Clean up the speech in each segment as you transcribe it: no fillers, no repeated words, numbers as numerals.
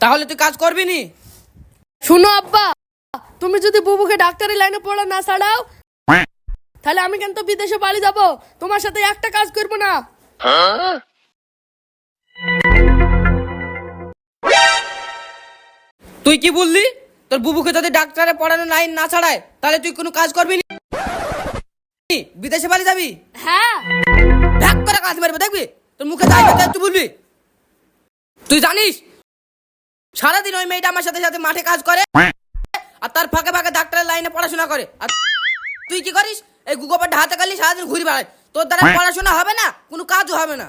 তাহলে তুই কাজ করবি নি? শুনো আব্বা, তুমি যদি বুবুকে ডাক্তারি লাইনে পড়া না ছাড়াও তাহলে আমি কিন্তু বিদেশে বাড়ি যাব, তোমার সাথে একটা কাজ করব না। তুই কি বললি? তোর বুবুকে যদি ডাক্তারে পড়ানো লাইন না ছাড়ায় তাহলে তুই কোনো কাজ করবি নি? বিদেশে বাড়ি যাবি? হ্যাঁ। ঢাক করে কাজ মারবে, দেখবি তোর মুখে দায় কথা তুই বলবি? তুই জানিস সারাদিন ওই মেয়েটা আমার সাথে সাথে মাঠে কাজ করে আর তার ফাঁকে ফাঁকে ডাক্তারের লাইনে পড়াশোনা করে, আর তুই কি করিস? এই গুগোপার হাতে কালি সারাদিন ঘুরি বেড়ায়। তোর দ্বারা পড়াশোনা হবে না, কোনো কাজও হবে না।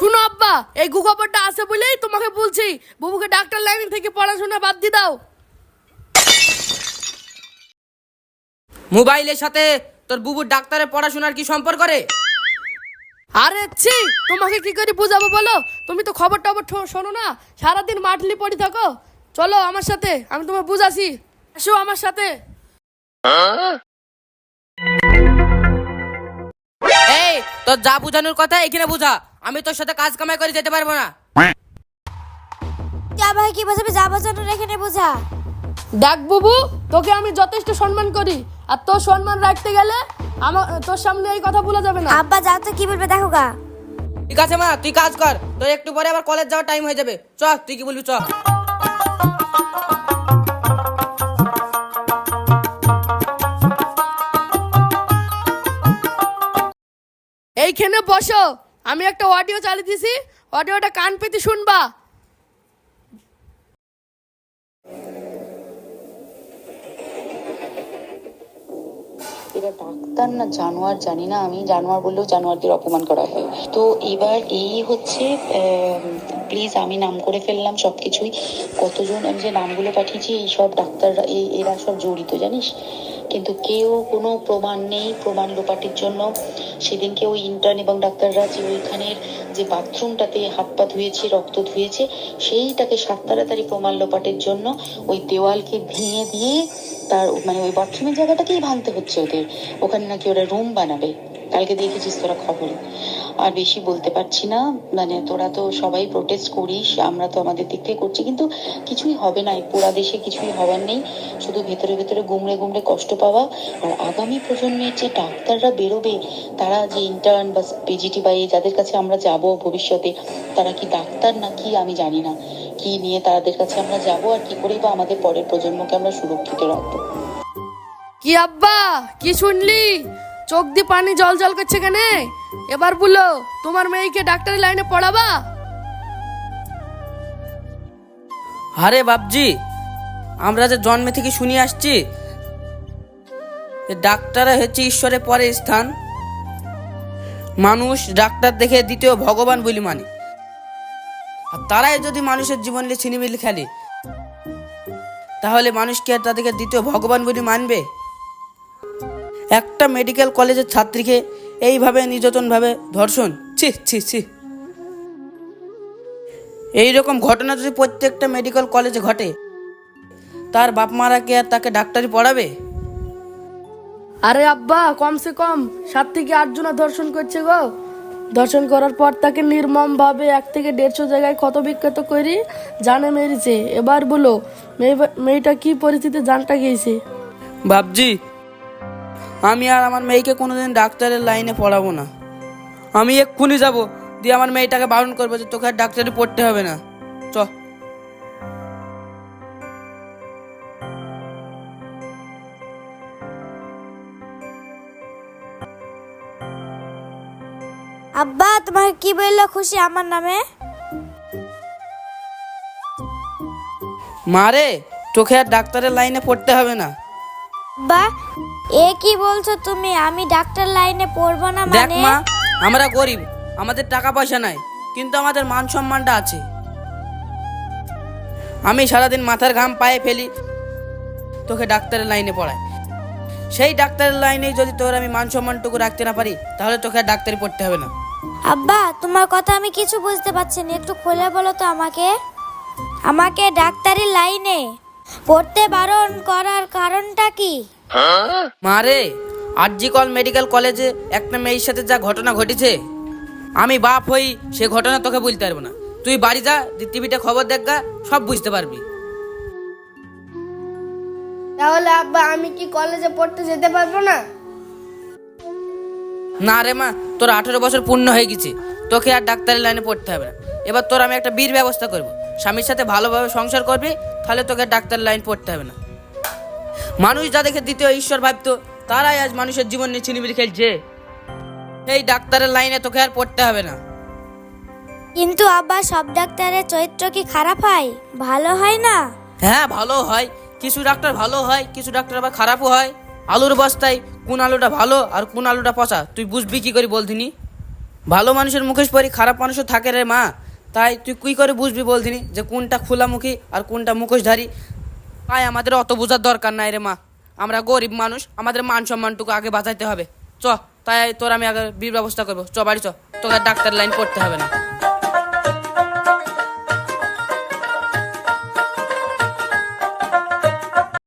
শুনো আব্বা, এই গুগোপারটা আছে বলেই তোমাকে বলছি বুবুকে ডাক্তার লাইন থেকে পড়াশোনা বাদ দিয়ে দাও। মোবাইলের সাথে তোর বুবুর ডাক্তারের পড়াশোনার কি সম্পর্ক রে? আরে ছি, তোমাকে কি করে বুঝাবো বলো? তুমি তো খবর টবর শোনো না, সারাদিন মাঠলি পড়ে থাকো। চলো আমার সাথে, আমি তোমায় বুঝাছি, এসো আমার সাথে। এই তোর যা বুঝানোর কথা এখানে বুঝা, আমি তোর সাথে কাজ কামাই করে যেতে পারবো না। যা ভাই কি বোঝাবে, যা বোঝানোর এখানে বোঝা। দেখ বুবু, তোকে আমি যথেষ্ট সম্মান করি, আর তোর সম্মান রাখতে গেলে আমার তোর সামনে এই কথা বলা যাবে না। আব্বা যা তো কি বলবে দেখো গা। ঠিক আছে মা, তুই কাজ কর, তোর একটু পরে আবার কলেজ যাওয়ার টাইম হয়ে যাবে। চ, তুই কি বলবি চ। এইখানে বসো, আমি একটা অডিও চালিয়ে দিছি, অডিওটা কান পেতে শুনবা। এরা ডাক্তার না জানোয়ার জানি না, আমি জানোয়ার বললেও জানোয়ারদের অপমান করা হয়। তো এবার এই হচ্ছে, প্লিজ আমি নাম করে ফেললাম সবকিছুই। কতজন আমি যে নামগুলো পাঠিয়েছি এই সব ডাক্তাররা, এরা সব জড়িত জানিস, কিন্তু কেউ কোনো প্রমাণ নেই। প্রমাণ লোপাটির জন্য সেদিনকে ওই ইন্টার্ন এবং ডাক্তাররা যে ওইখানের যে বাথরুমটাতে হাত পা ধুয়েছে, রক্ত ধুয়েছে, সেইটাকে তাড়াতাড়ি প্রমাণ লোপাটের জন্য ওই দেওয়ালকে ভেঙে দিয়ে তার মানে ওই বাথরুমের জায়গাটাকেই ভাঙতে হচ্ছে ওদের। ওখানে নাকি ওরা রুম বানাবে, কালকে দেখেছিস তোরা খবরে। আর বেশি বলতে পারছি না, মানে তোরা তো সবাই প্রোটেস্ট করিস, আমরা তো আমাদের দিক থেকে করছি, কিন্তু কিছুই হবে না। এই পুরা দেশে কিছুই হবার নেই, শুধু ভেতরে ভেতরে গুমড়ে গুমড়ে কষ্ট পাওয়া। আর আগামী প্রজন্মের যে ডাক্তাররা বেরোবে, তারা যে ইন্টার্ন বা পিজিটি বা যাদের কাছে আমরা যাব ভবিষ্যতে, তারা কি ডাক্তার নাকি আমি জানি না, কি নিয়ে তাদের কাছে আমরা যাব, আর কি করেই বা আমাদের পরের প্রজন্মকে আমরা সুরক্ষিত রাখবো। কি আব্বা, কি শুনলি? চোখ দিয়ে পানি জল জল করছে কেন? এবার বলো, তোমার মেয়েকে ডাক্তারি লাইনে পড়াবা? আরে বাপজি, আমরা যে জন্মে থেকে শুনে আসছি ডাক্তার হচ্ছে ঈশ্বরের পরে স্থান। মানুষ ডাক্তার দেখে দ্বিতীয় ভগবান বলে মানে, আর তারাই যদি মানুষের জীবন নিয়ে ছিনিমিনি খেলে তাহলে মানুষ কি আর তাদেরকে দ্বিতীয় ভগবান বলে মানবে? একটা মেডিকেল কলেজের ছাত্রীকে এইভাবে নির্যাতনভাবে ধর্ষণ, ছি ছি ছি। এইরকম ঘটনা যদি প্রত্যেকটা মেডিকেল কলেজে ঘটে, তার বাপ মারা কি আর তাকে ডাক্তারি পড়াবে? আরে আব্বা, কমসে কম 7 থেকে 8 জনা ধর্ষণ করছে গো। ধর্ষণ করার পর তাকে নির্মম ভাবে 1 থেকে 150 জায়গায় ক্ষত বিক্ষত করে জানে মেরেছে। এবার বলো, মেয়েটা কি পরিস্থিতি জানটা গিয়েছে। বাপজি, আমি আর আমার মেয়েকে কোনোদিন ডাক্তারের লাইনে পড়াবো না। আমি এক্ষুনি যাব, দিয়ে আমার মেয়েটাকে বারণ করবো যে তোকে আর ডাক্তারি পড়তে হবে না। চ। আব্বা তোমাকে কি বললো খুশি আমার নামে? মারে, তোকে আর ডাক্তারের লাইনে পড়তে হবে না। আব্বা এ কি বলছো তুমি? আমি ডাক্তার লাইনে পড়বো না দেখ মানে? মা, আমরা গরিব, আমাদের টাকা পয়সা নাই, কিন্তু আমাদের মান সম্মানটা আছে। আমি সারাদিন মাথার ঘাম পায়ে ফেলি তোকে ডাক্তারের লাইনে পড়াই। সেই ডাক্তারের লাইনে যদি তোর আমি মান সম্মানটুকু রাখতে না পারি, তাহলে তোকে আর ডাক্তারি পড়তে হবে না। আব্বা তোমার কথা আমি কিছু বুঝতে পারছি না, একটু খুলে বলো তো আমাকে। আমাকে ডাক্তারি লাইনে পড়তে বারণ করার কারণটা কি? মারে, আরজিকর মেডিকেল কলেজে একটা মেয়ের সাথে যা ঘটনা ঘটেছে, আমি বাপ হই সে ঘটনা তোকে বলতে পারবো না, তুই বাড়ি যা, টিভিতে খবর দেখ গা, সব বুঝতে পারবি। তাহলে আব্বা আমি কি কলেজে পড়তে যেতে পারবো না? না রে মা, তোর 18 বছর পূর্ণ হয়ে গেছে, তোকে আর ডাক্তারের লাইনে পড়তে হবে না। এবার তোর আমি একটা বীর ব্যবস্থা করব, স্বামীর সাথে ভালোভাবে সংসার করবি, তাহলে তোকে আর ডাক্তারের লাইন পড়তে হবে না। মানুষ যাদেরকে দ্বিতীয় ঈশ্বর ভাবতো, তারাই আজ মানুষের জীবন নিয়ে ছিনিমিনি খেলছে। এই ডাক্তারের লাইনে তোকে আর পড়তে হবে না। কিন্তু আব্বা সব ডাক্তারের চরিত্র কি খারাপ হয়, ভালো হয় না? হ্যাঁ, ভালো হয়, কিছু ডাক্তার ভালো হয়, কিছু ডাক্তার আবার খারাপও হয়। আলুর বস্তায় কোন আলুটা ভালো আর কোন আলুটা পচা তুই বুঝবি কি করে বলতিনি? ভালো মানুষের মুখোশ পরি খারাপ মানুষও থাকে রে মা, তাই তুই কি করে বুঝবি বলতিনি যে কোনটা খোলামুখী আর কোনটা মুখোশধারী? তাই আমাদের অত বোঝার দরকার নাই রে মা, আমরা গরিব মানুষ, আমাদের মান সম্মানটুকু আগে বাঁচাইতে হবে। চ, তাই তোর আমি আগে বীর ব্যবস্থা করবো, চ বাড়ি চ, তোকে আর ডাক্তার লাইন পড়তে হবে না।